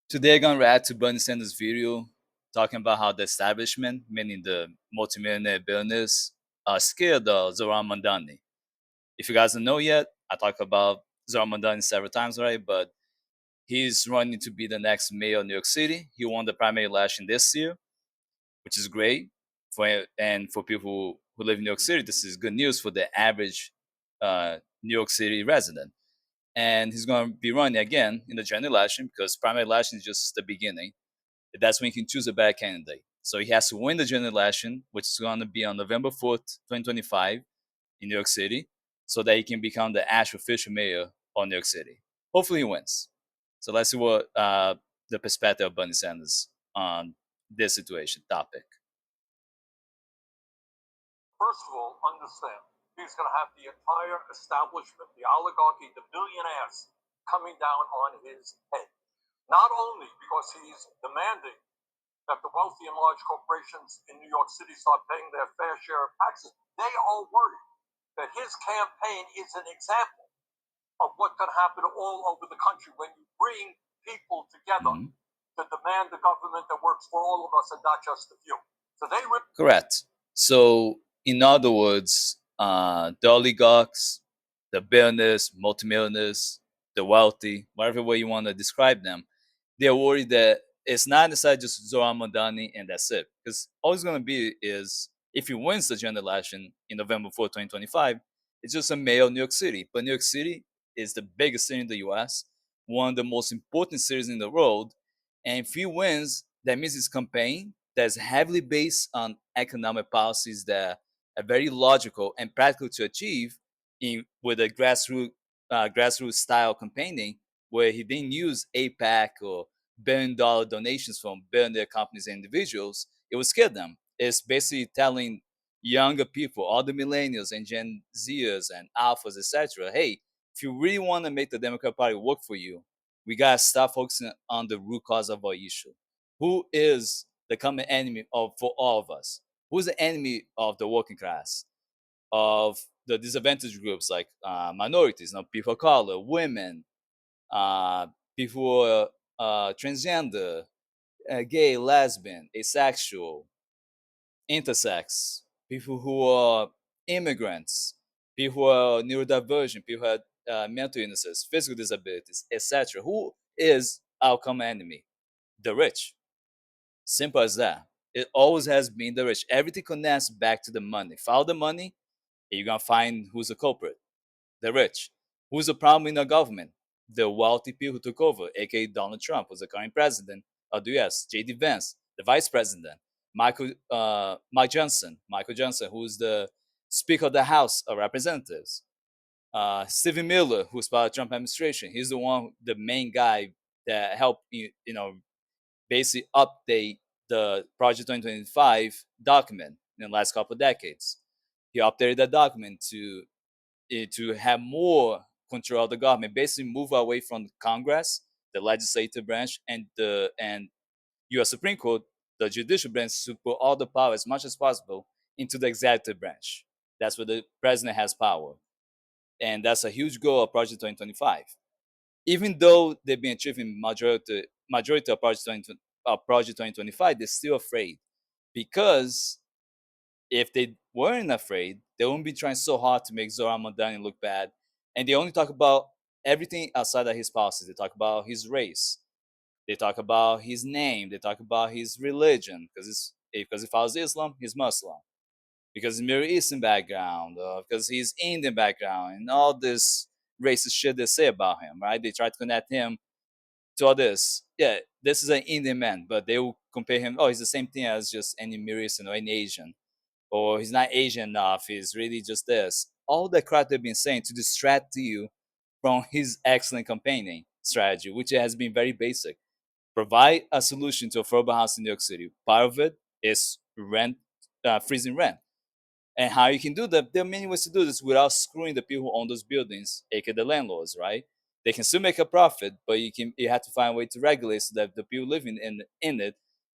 Today, I'm going to react to Bernie Sanders' video talking about how the establishment, meaning the multimillionaire billionaires, are scared of Zohran Mamdani. If you guys don't know yet, I talked about Zohran Mamdani several times already, but he's running to be the next mayor of New York City. He won the primary election this year, which is great for people who live in New York City. This is good news for the average New York City resident. And he's going to be running again in the general election because primary election is just the beginning. That's when you can choose a bad candidate. So he has to win the general election, which is going to be on November 4th, 2025 in New York City, so that he can become the actual official mayor of New York City. Hopefully he wins. So let's see what the perspective of Bernie Sanders on this situation topic. First of all, understand, he's going to have the entire establishment, the oligarchy, the billionaires coming down on his head. Not only because he's demanding that the wealthy and large corporations in New York City start paying their fair share of taxes, they are worried that his campaign is an example of what can happen all over the country when you bring people together to demand the government that works for all of us and not just a few. So they Correct. So, in other words, the oligarchs, the billionaires, multimillionaires, the wealthy, whatever way you want to describe them, they're worried that it's not necessarily just Zohran Mamdani and that's it. Because all it's going to be is if he wins the general election in November 4th, 2025, it's just a mayor of New York City. But New York City is the biggest city in the US, one of the most important cities in the world. And if he wins, that means his campaign that's heavily based on economic policies that are very logical and practical to achieve with a grassroots style campaigning where he didn't use APAC or $1 billion donations from billionaire companies and individuals. It would scare them. It's basically telling younger people, all the millennials and Gen Zers and alphas, etc., hey, if you really want to make the Democratic Party work for you, we gotta start focusing on the root cause of our issue. Who is the common enemy of for all of us? Who's the enemy of the working class, of the disadvantaged groups like minorities, people of color, women, uh, people who are transgender, gay, lesbian, asexual, intersex, people who are immigrants, people who are neurodivergent, people who have mental illnesses, physical disabilities, etc. Who is our common enemy? The rich. Simple as that. It always has been the rich. Everything connects back to the money. Follow the money, and you're gonna find who's the culprit. The rich. Who's the problem in the government? The wealthy people who took over, aka Donald Trump, who's the current president of the US, JD Vance, the vice president, Michael Johnson, who's the Speaker of the House of Representatives, Stephen Miller, who's part of the Trump administration. He's the one, the main guy that helped basically update the Project 2025 document in the last couple of decades. He updated that document to have more control of the government, basically move away from Congress, the legislative branch, and the U.S. Supreme Court, the judicial branch, to put all the power as much as possible into the executive branch. That's where the president has power, and that's a huge goal of Project 2025. Even though they've been achieving majority of Project 2025, they're still afraid because if they weren't afraid, they wouldn't be trying so hard to make Zohran Mamdani look bad. And they only talk about everything outside of his policies. They talk about his race. They talk about his name. They talk about his religion because he follows Islam, he's Muslim. Because he's Middle Eastern background, because he's Indian background, and all this racist shit they say about him, right? They try to connect him to all this. Yeah, this is an Indian man, but they will compare him. Oh, he's the same thing as just any Middle Eastern or any Asian, or he's not Asian enough. He's really just this. All the crap they've been saying to distract you from his excellent campaigning strategy, which has been very basic. Provide a solution to affordable housing in New York City. Part of it is rent, freezing rent. And how you can do that, there are many ways to do this without screwing the people who own those buildings, aka the landlords, right? They can still make a profit, but you have to find a way to regulate so that the people living in it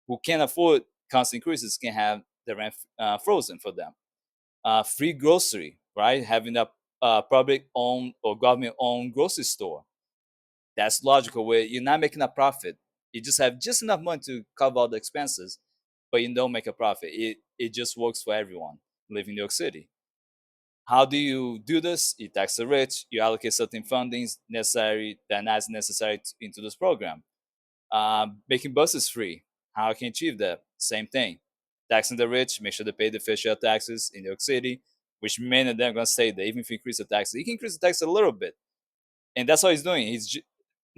who can't afford constant increases can have the rent frozen for them. Free grocery, right? Having a public owned or government owned grocery store. That's logical where you're not making a profit. You just have just enough money to cover all the expenses, but you don't make a profit. It just works for everyone living in New York City. How do you do this? You tax the rich. You allocate certain fundings necessary that not necessary into this program. Making buses free. How can you achieve that? Same thing. Taxing the rich, make sure they pay the fair share taxes in New York City, which many of them are going to stay there. Even if you increase the taxes, he can increase the tax a little bit. And that's what he's doing.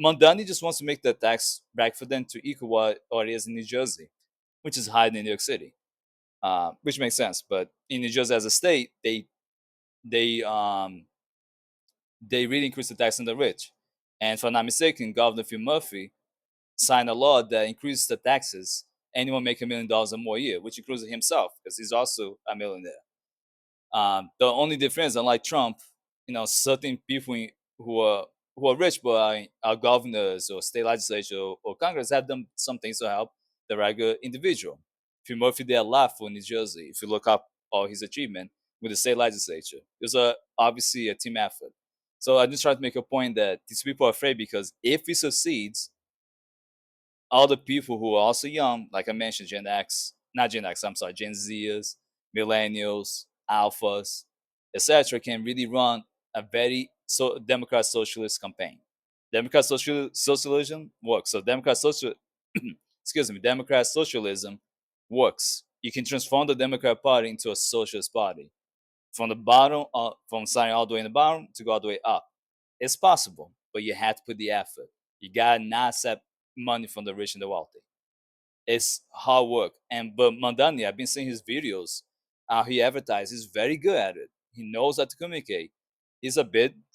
Mamdani just wants to make the tax back for them to equal what it is in New Jersey, which is higher than New York City, which makes sense. But in New Jersey as a state, they um, they really increase the tax on the rich. And if I'm not mistaken, Governor Phil Murphy signed a law that increases the taxes anyone make $1 million or more a year, which includes himself because he's also a millionaire. The only difference, unlike Trump, certain people who are rich but are governors or state legislature or Congress have done some things to help the regular individual. Phil Murphy did a lot for New Jersey. If you look up all his achievement with the state legislature, it was obviously a team effort. So I just try to make a point that these people are afraid because if he succeeds, all the people who are also young, like I mentioned, Gen X, not Gen X, I'm sorry, Gen Zers, millennials, alphas, etc., can really run a very Democrat socialist campaign. Socialism works. So Democrat socialism works. You can transform the Democrat Party into a socialist party from the bottom, from starting all the way in the bottom to go all the way up. It's possible, but you have to put the effort. You gotta not accept money from the rich and the wealthy. It's hard work. And but Mandani, I've been seeing his videos. How he advertises. He's very good at it. He knows how to communicate. He's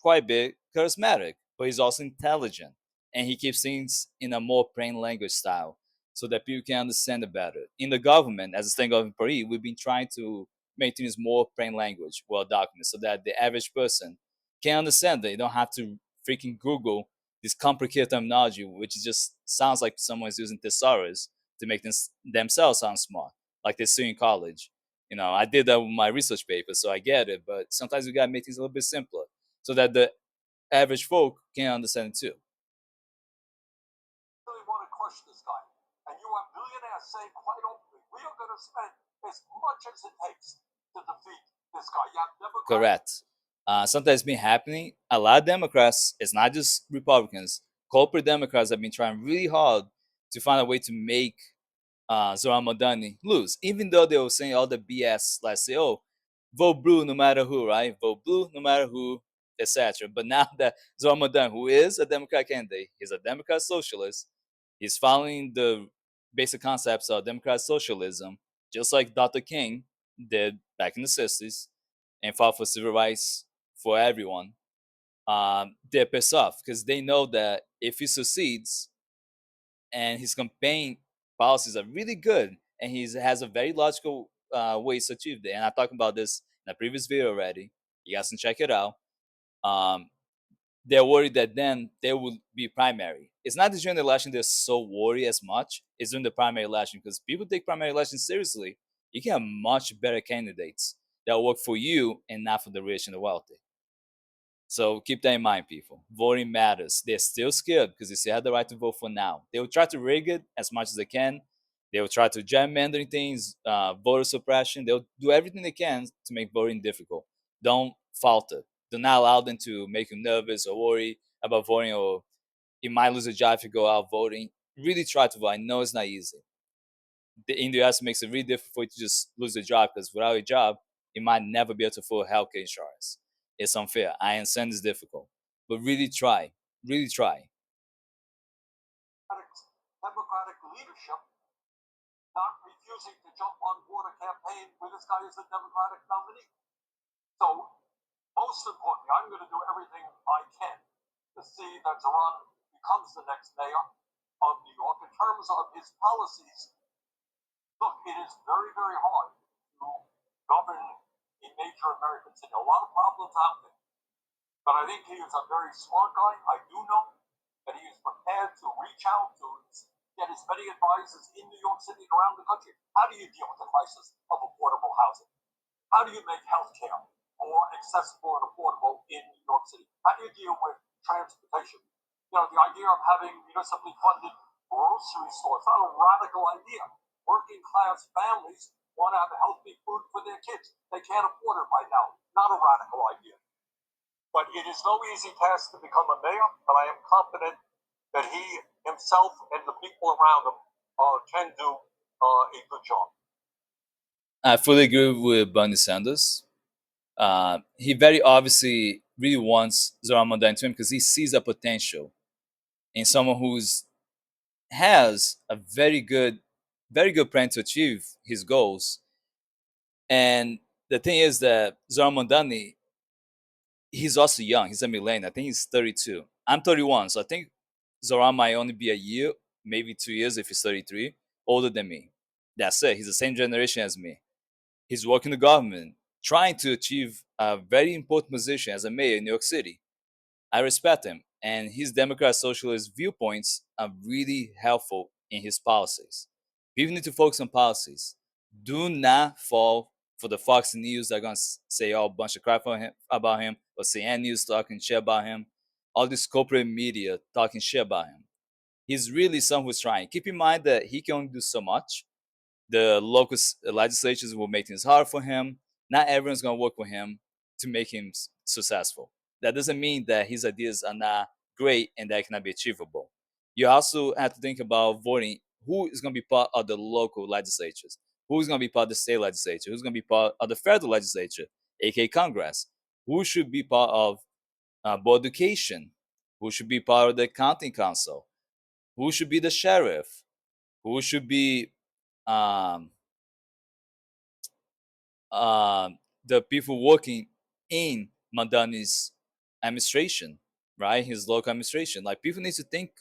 quite bit charismatic, but he's also intelligent. And he keeps things in a more plain language style so that people can understand it better. In the government, as a state government party, we've been trying to make things more plain language, well documented, so that the average person can understand it. You don't have to freaking Google this complicated terminology, which just sounds like someone's using thesaurus to make themselves sound smart, like they see in college. I did that with my research paper, so I get it. But sometimes we gotta make things a little bit simpler so that the average folk can understand it too. Really want to crush this guy. And you have billionaires saying quite openly, we are going to spend as much as it takes to defeat this guy. You have Democrats. Correct. Something that's been happening. A lot of Democrats, it's not just Republicans, corporate Democrats have been trying really hard to find a way to make Zohran Mamdani lose, even though they were saying all the BS, like say, oh, vote blue no matter who, right? Vote blue no matter who, etc. But now that Zohran Mamdani, who is a Democrat candidate, he's a Democrat socialist, he's following the basic concepts of Democrat socialism, just like Dr. King did back in the 60s and fought for civil rights for everyone. They're pissed off because they know that if he succeeds, and his campaign policies are really good, and he has a very logical ways to achieve that. And I talked about this in a previous video already. You guys can check it out. Um, they're worried that then there will be primary. It's not that during the election they're so worried as much. It's during the primary election because people take primary elections seriously. You can have much better candidates that work for you and not for the rich and the wealthy. So keep that in mind, people. Voting matters. They're still scared because they still have the right to vote for now. They will try to rig it as much as they can. They will try to gerrymander things, voter suppression. They'll do everything they can to make voting difficult. Don't falter. Do not allow them to make you nervous or worry about voting, or you might lose a job if you go out voting. Really try to vote. I know it's not easy. In the US, it makes it really difficult for you to just lose a job because without a job, you might never be able to afford healthcare insurance. It's unfair. I understand it's difficult, but really try. Really try. Democratic leadership not refusing to jump on board a campaign where this guy is the Democratic nominee. So, most importantly, I'm going to do everything I can to see that Zohran becomes the next mayor of New York. In terms of his policies, look, it is very, very hard to govern a major American city. A lot of problems out there. But I think he is a very smart guy. I do know that he is prepared to reach out to get as many advisors in New York City and around the country. How do you deal with the crisis of affordable housing? How do you make healthcare more accessible and affordable in New York City? How do you deal with transportation? The idea of having municipally funded grocery store. It's not a radical idea. Working class families want to have healthy food for their kids. They can't afford it right now. Not a radical idea. But it is no easy task to become a mayor, but I am confident that he himself and the people around him can do a good job. I fully agree with Bernie Sanders. He very obviously really wants Zohran Mamdani to him because he sees a potential in someone who's has a very good plan to achieve his goals. And the thing is that Zohran Mamdani, he's also young. He's a millennial. I think he's 32. I'm 31, so I think Zoran might only be a year, maybe 2 years if he's 33, older than me. That's it. He's the same generation as me. He's working in the government, trying to achieve a very important position as a mayor in New York City. I respect him, and his Democrat socialist viewpoints are really helpful in his policies. People need to focus on policies. Do not fall for the Fox News that are going to say a bunch of crap about him, or CNN News talking shit about him, all this corporate media talking shit about him. He's really someone who's trying. Keep in mind that he can only do so much. The local legislatures will make things hard for him. Not everyone's going to work with him to make him successful. That doesn't mean that his ideas are not great and that cannot be achievable. You also have to think about voting who is going to be part of the local legislatures, who's going to be part of the state legislature, who's going to be part of the federal legislature, aka Congress, who should be part of board education, who should be part of the county council, who should be the sheriff, who should be um, the people working in Madani's administration, right? His local administration. Like people need to think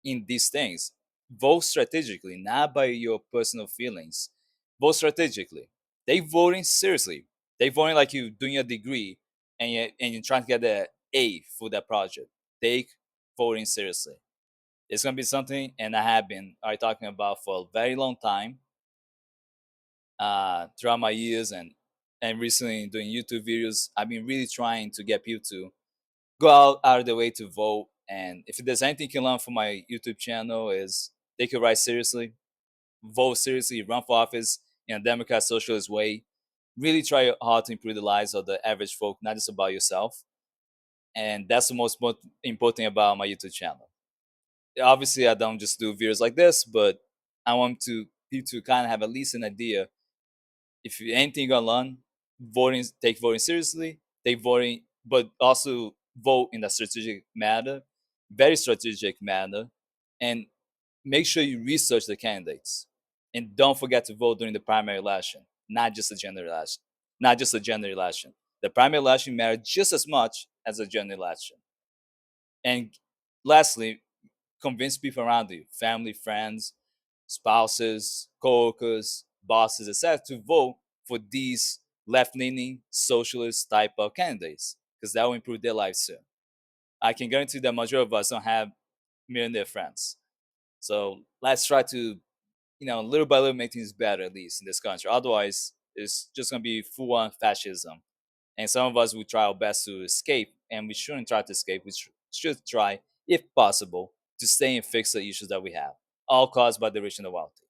in these things. Vote strategically, not by your personal feelings. Vote strategically. They voting seriously. They voting like you doing a degree and you're trying to get the A for that project. Take voting seriously. It's gonna be something, and I have been talking about for a very long time throughout my years and recently doing YouTube videos. I've been really trying to get people to go out of their way to vote. And if there's anything you can learn from my YouTube channel is take your rights seriously, vote seriously, run for office in a Democrat socialist way. Really try hard to improve the lives of the average folk, not just about yourself. And that's the most important thing about my YouTube channel. Obviously, I don't just do videos like this, but I want to people to kind of have at least an idea if you anything gonna learn, take voting seriously, take voting, but also vote in a strategic manner, very strategic manner, and make sure you research the candidates, and don't forget to vote during the primary election, not just the general election, not just the general election. The primary election matters just as much as the general election. And lastly, convince people around you, family, friends, spouses, co-workers, bosses, etc., to vote for these left-leaning socialist type of candidates because that will improve their lives too. I can guarantee that majority of us don't have millionaire friends. So let's try to, little by little make things better at least in this country. Otherwise, it's just gonna be full-on fascism. And some of us will try our best to escape, and we shouldn't try to escape. We should try, if possible, to stay and fix the issues that we have, all caused by the rich and the wealthy.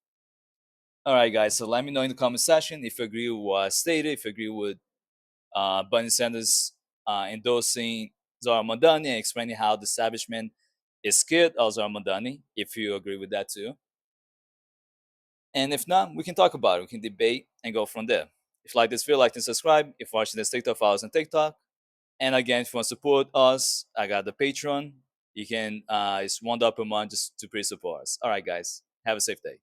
All right, guys. So let me know in the comment section if you agree with what I stated, if you agree with Bernie Sanders endorsing Zohran Mamdani and explaining how the establishment is scared of Zohran Mamdani, if you agree with that too. And if not, we can talk about it. We can debate and go from there. If you like this video, like and subscribe. If you're watching this TikTok, follow us on TikTok. And again, if you want to support us, I got the Patreon. You can, it's $1 per month just to pre support us. All right, guys. Have a safe day.